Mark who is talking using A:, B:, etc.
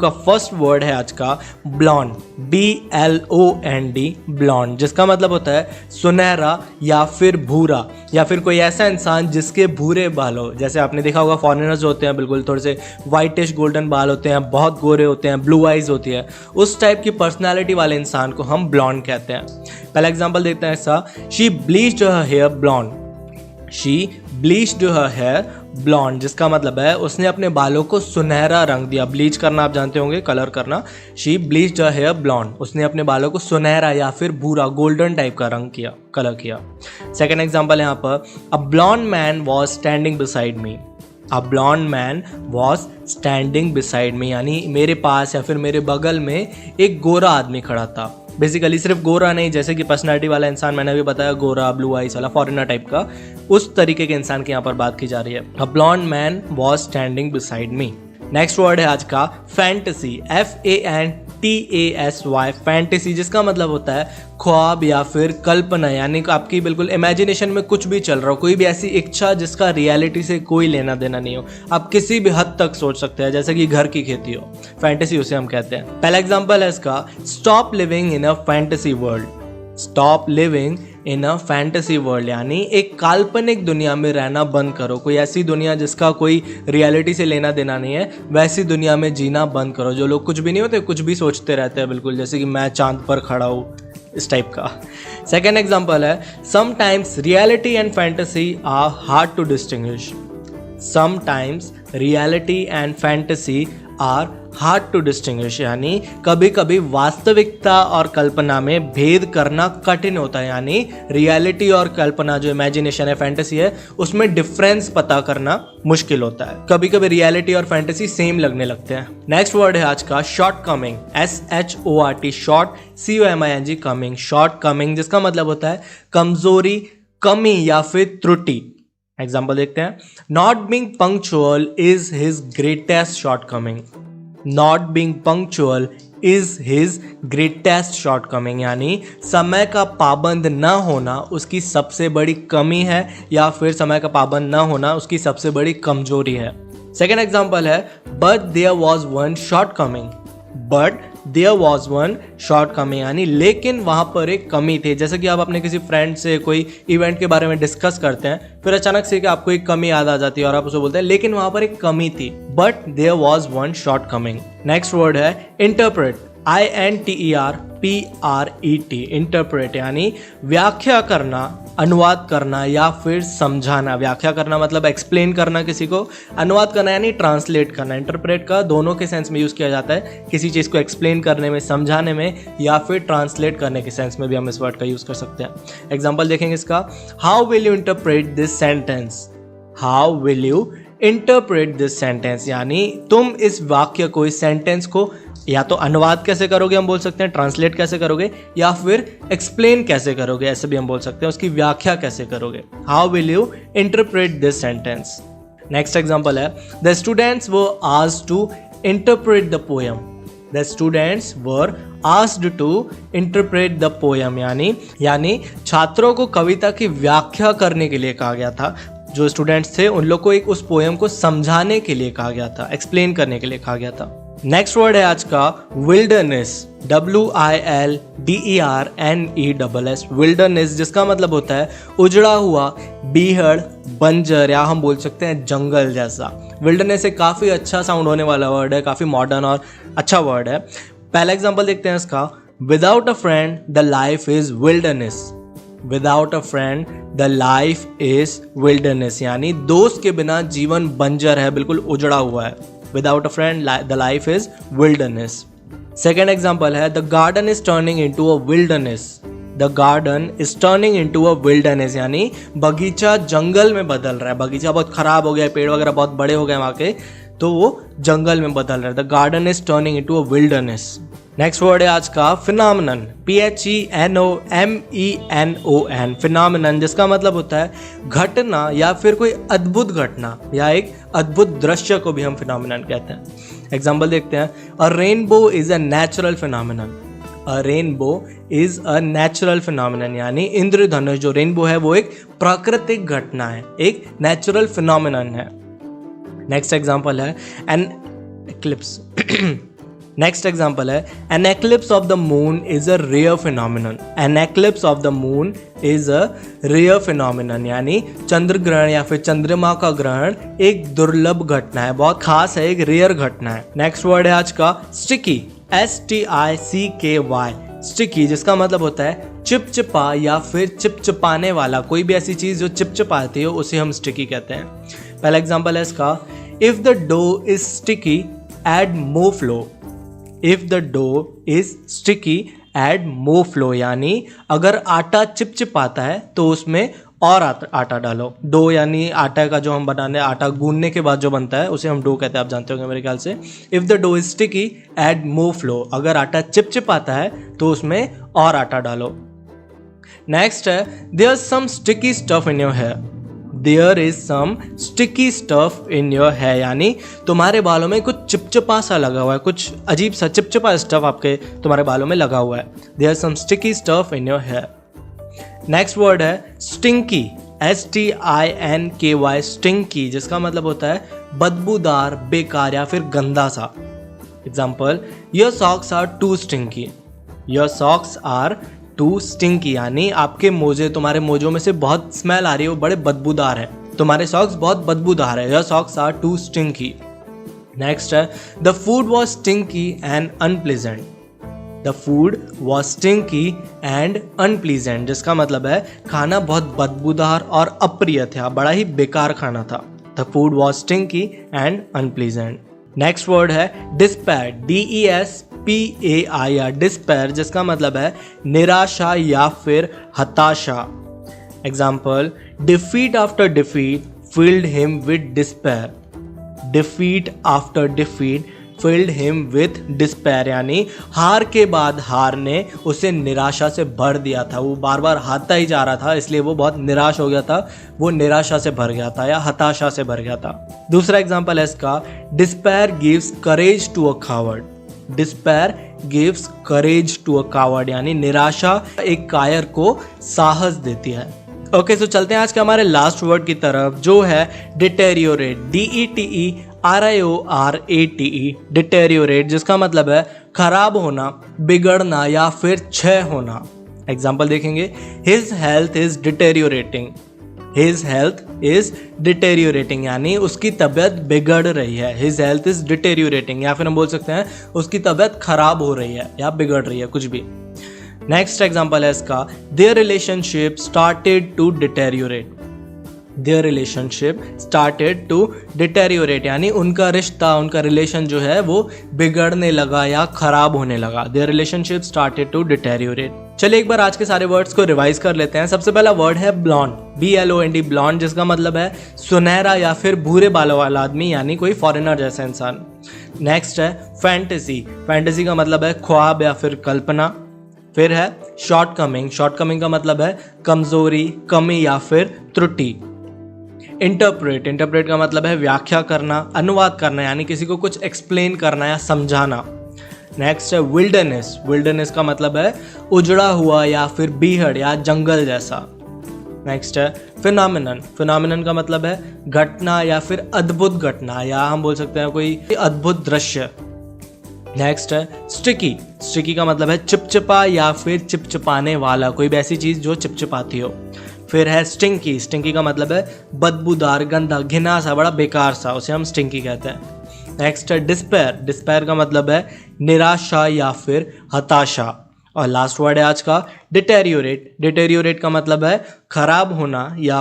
A: का first word है आज का ब्लॉन्ड, BLOND, ब्लॉन्ड, जिसका मतलब होता है सुनहरा या फिर भूरा, या फिर कोई ऐसा इंसान जिसके भूरे बाल हो। जैसे आपने देखा होगा फॉरेनर्स होते हैं बिल्कुल थोड़े से वाइटिश गोल्डन बाल होते हैं, बहुत गोरे होते हैं, ब्लू आइज होती है, उस टाइप की पर्सनैलिटी वाले इंसान को हम ब्लॉन्ड कहते हैं। पहला एग्जाम्पल देखते हैं ऐसा, she bleached her hair blonde, she bleached her hair blonde, जिसका मतलब है उसने अपने बालों को सुनहरा रंग दिया। ब्लीच करना आप जानते होंगे, कलर करना। She bleached her hair blonde, उसने अपने बालों को सुनहरा या फिर भूरा गोल्डन टाइप का रंग किया, कलर किया। सेकेंड एग्जाम्पल यहाँ पर, a blonde man was standing beside me, a blonde man was standing beside me, यानी मेरे पास या फिर मेरे बगल में एक गोरा आदमी खड़ा था। बेसिकली सिर्फ गोरा नहीं, जैसे कि पर्सनालिटी वाला इंसान मैंने भी बताया, गोरा ब्लू आइज वाला फॉरेनर टाइप का, उस तरीके के इंसान की यहाँ पर बात की जा रही है। A blonde man was standing beside me. Next word है आज का फैंटेसी, FANTASY, फैंटेसी, जिसका मतलब होता है ख्वाब या फिर कल्पना, यानी आपकी बिल्कुल इमेजिनेशन में कुछ भी चल रहा हो, कोई भी ऐसी इच्छा जिसका रियलिटी से कोई लेना देना नहीं हो, आप किसी भी हद तक सोच सकते हैं, जैसे कि घर की खेती हो, फैंटेसी उसे हम कहते हैं। पहला एग्जांपल है इसका, stop living in a fantasy world, stop living in a fantasy world, यानी एक काल्पनिक दुनिया में रहना बंद करो। कोई ऐसी दुनिया जिसका कोई रियलिटी से लेना देना नहीं है, वैसी दुनिया में जीना बंद करो। जो लोग कुछ भी नहीं होते, कुछ भी सोचते रहते हैं, बिल्कुल जैसे कि मैं चांद पर खड़ा हूँ, इस टाइप का। सेकेंड एग्जाम्पल है, sometimes reality and fantasy are hard to distinguish, sometimes reality and fantasy are hard to distinguish, यानी कभी कभी वास्तविकता और कल्पना में भेद करना कठिन होता है, यानी रियलिटी और कल्पना जो इमेजिनेशन है, फैंटेसी है, उसमें डिफरेंस पता करना मुश्किल होता है। कभी कभी रियलिटी और फैंटेसी सेम लगने लगते हैं। नेक्स्ट वर्ड है आज का short coming, SHORT, short COMING, coming, short coming, जिसका मतलब होता है कमजोरी, कमी या फिर त्रुटि। एग्जाम्पल देखते हैं, not being punctual is his greatest shortcoming, not being punctual is his greatest shortcoming, यानी समय का पाबंद न होना उसकी सबसे बड़ी कमी है, या फिर समय का पाबंद न होना उसकी सबसे बड़ी कमजोरी है। सेकेंड एग्जाम्पल है, but there was one shortcoming, but there was one shortcoming, यानी लेकिन वहाँ पर एक कमी थी। जैसे कि आप अपने किसी फ्रेंड से कोई इवेंट के बारे में डिस्कस करते हैं, फिर अचानक से कि आपको एक कमी याद आ जाती है और आप उसे बोलते हैं लेकिन वहाँ पर एक कमी थी, but there was one shortcoming. Next word है इंटरप्रेट, INTERPRET, इंटरप्रेट, यानी व्याख्या करना, अनुवाद करना या फिर समझाना। व्याख्या करना मतलब एक्सप्लेन करना किसी को, अनुवाद करना यानी ट्रांसलेट करना। इंटरप्रेट का दोनों के सेंस में यूज़ किया जाता है, किसी चीज़ को एक्सप्लेन करने में, समझाने में, या फिर ट्रांसलेट करने के सेंस में भी हम इस वर्ड का यूज़ कर सकते हैं। एग्जाम्पल देखेंगे इसका, how will you interpret this sentence, how will you interpret this sentence, यानी तुम इस वाक्य को, इस सेंटेंस को या तो अनुवाद कैसे करोगे, हम बोल सकते हैं ट्रांसलेट कैसे करोगे, या फिर एक्सप्लेन कैसे करोगे, ऐसे भी हम बोल सकते हैं, उसकी व्याख्या कैसे करोगे। How will you interpret this sentence. Next example है, the students were asked to interpret the poem, the students were asked to interpret the poem, यानी छात्रों को कविता की व्याख्या करने के लिए कहा गया था। जो स्टूडेंट्स थे उन लोग को एक उस पोएम को समझाने के लिए कहा गया था, एक्सप्लेन करने के लिए कहा गया था। नेक्स्ट वर्ड है आज का विल्डरनेस, WILDERNESS, विल्डरनेस, जिसका मतलब होता है उजड़ा हुआ, बीहड़, बंजर, या हम बोल सकते हैं जंगल जैसा। विल्डरनेस एक काफ़ी अच्छा साउंड होने वाला वर्ड है, काफ़ी मॉडर्न और अच्छा वर्ड है। पहला एग्जाम्पल देखते हैं इसका, without a friend the life is wilderness, without a friend the life is wilderness, यानी दोस्त के बिना जीवन बंजर है, बिल्कुल उजड़ा हुआ है। Without a friend, the life is wilderness. Second example है, the garden is turning into a wilderness. The garden is turning into a wilderness, यानी बगीचा जंगल में बदल रहा है। बगीचा बहुत खराब हो गया है, पेड़ वगैरह बहुत बड़े हो गए वहाँ के, तो वो जंगल में बदल रहा है। The garden is turning into a wilderness. Next word है आज का फिनोमेनन, PHENOMENON, फिनोमेनन, जिसका मतलब होता है घटना या फिर कोई अद्भुत घटना या एक अद्भुत दृश्य को भी हम फिनोमेनन कहते हैं। एग्जाम्पल देखते हैं, अ rainbow is a natural phenomenon, a rainbow is a natural phenomenon, यानी इंद्रधनुष जो रेनबो है वो एक प्राकृतिक घटना है, एक नेचुरल फिनोमेनन है। नेक्स्ट एग्जाम्पल है एन एक्लिप्स, नेक्स्ट एग्जाम्पल है an eclipse of the moon is a rare phenomenon. An eclipse of the moon is a rare phenomenon यानी चंद्र ग्रहण या फिर चंद्रमा का ग्रहण एक दुर्लभ घटना है, बहुत खास है, एक रेयर घटना है। नेक्स्ट वर्ड है आज का स्टिकी, STICKY, स्टिकी, जिसका मतलब होता है चिपचिपा या फिर चिपचिपाने वाला। कोई भी ऐसी चीज जो चिपचिपाती हो उसे हम स्टिकी कहते हैं। पहला एग्जाम्पल है इसका, if the dough is sticky add more flour. If the dough is sticky add more flour यानी अगर आटा चिपचिपाता है तो उसमें और आटा डालो। डो यानी आटा का जो हम बनाने, आटा गूंदने के बाद जो बनता है उसे हम डो कहते हैं, आप जानते होंगे मेरे ख्याल से। If the dough is sticky add more flour, अगर आटा चिपचिपाता है तो उसमें और आटा डालो। नेक्स्ट है there some sticky stuff in your hair. There is some sticky stuff in your hair यानी तुम्हारे बालों में कुछ चिपचिपा सा लगा हुआ है, कुछ अजीब सा चिपचिपा स्टफ आपके तुम्हारे बालों में लगा हुआ है। There some sticky stuff in your hair. Next word है स्टिंकी, STINKY, स्टिंकी, जिसका मतलब होता है बदबूदार, बेकार या फिर गंदा सा। Example, your socks are too stinky. Your socks are too stinky यानी आपके मोजे, तुम्हारे मोजों में से बहुत स्मेल आ रही है, वो बड़े बदबूदार है, तुम्हारे सॉक्स बहुत बदबूदार है। Your socks are too stinky. Next है the food was stinky and unpleasant. The food was stinky and unpleasant, जिसका मतलब है खाना बहुत बदबूदार और अप्रिय था, बड़ा ही बेकार खाना था। The food was stinky and unpleasant. Next word है डिस्पेयर, DESPAIR, डिस्पेयर, जिसका मतलब है निराशा या फिर हताशा। Example, defeat after defeat field him with despair. Defeat after defeat field him with despair यानी हार के बाद हार ने उसे निराशा से भर दिया था, वो बार बार हारता ही जा रहा था, इसलिए वो बहुत निराश हो गया था, वो निराशा से भर गया था या हताशा से भर गया था। दूसरा एग्जाम्पल है इसका, despair gives courage to a coward. Despair gives courage to a coward यानी निराशा एक कायर को साहस देती है। ओके, तो चलते हैं आज के हमारे लास्ट वर्ड की तरफ जो है डिटेरियोरेट, DETERIORATE, डिटेरियोरेट, जिसका मतलब है खराब होना, बिगड़ना या फिर क्षय होना। एग्जाम्पल देखेंगे, his health is deteriorating. His health is deteriorating यानी उसकी तबीयत बिगड़ रही है। हिज हेल्थ इज डिटेरियोरेटिंग या फिर हम बोल सकते हैं उसकी तबीयत खराब हो रही है या बिगड़ रही है, कुछ भी। नेक्स्ट एग्जाम्पल है इसका, their relationship started to deteriorate. Their relationship started to deteriorate यानी उनका रिश्ता, उनका रिलेशन जो है वो बिगड़ने लगा या खराब होने लगा। Their relationship started to deteriorate. चलिए एक बार आज के सारे वर्ड्स को रिवाइज कर लेते हैं। सबसे पहला वर्ड है ब्लॉन्ड, BLOND, ब्लॉन्ड, जिसका मतलब है सुनहरा या फिर भूरे बालों वाला आदमी यानी कोई फॉरेनर जैसा इंसान। नेक्स्ट है फैंटेसी, फैंटेसी का मतलब है ख्वाब या फिर कल्पना। फिर है शॉर्टकमिंग, शॉर्टकमिंग का मतलब है कमजोरी, कमी या फिर त्रुटि। इंटरप्रेट, इंटरप्रेट का मतलब है व्याख्या करना, अनुवाद करना यानी किसी को कुछ एक्सप्लेन करना या समझाना। नेक्स्ट है विल्डरनेस, विल्डरनेस का मतलब है उजड़ा हुआ या फिर बीहड़ या जंगल जैसा। नेक्स्ट है फिनोमिनन, फिनोमिनन का मतलब है घटना या फिर अद्भुत घटना या हम बोल सकते हैं कोई अद्भुत दृश्य। नेक्स्ट है स्टिकी, स्टिकी का मतलब है चिपचिपा या फिर चिपचिपाने वाला, कोई भी ऐसी चीज जो चिपचिपाती हो। फिर है स्टिंकी, स्टिंकी का मतलब है बदबूदार, गंदा, घिना सा, बड़ा बेकार सा, उसे हम स्टिंकी कहते हैं। नेक्स्ट है डिस्पेयर, डिस्पेयर का मतलब है निराशा या फिर हताशा। और लास्ट वर्ड है आज का डिटेरियोरेट, डिटेरियोरेट का मतलब है खराब होना या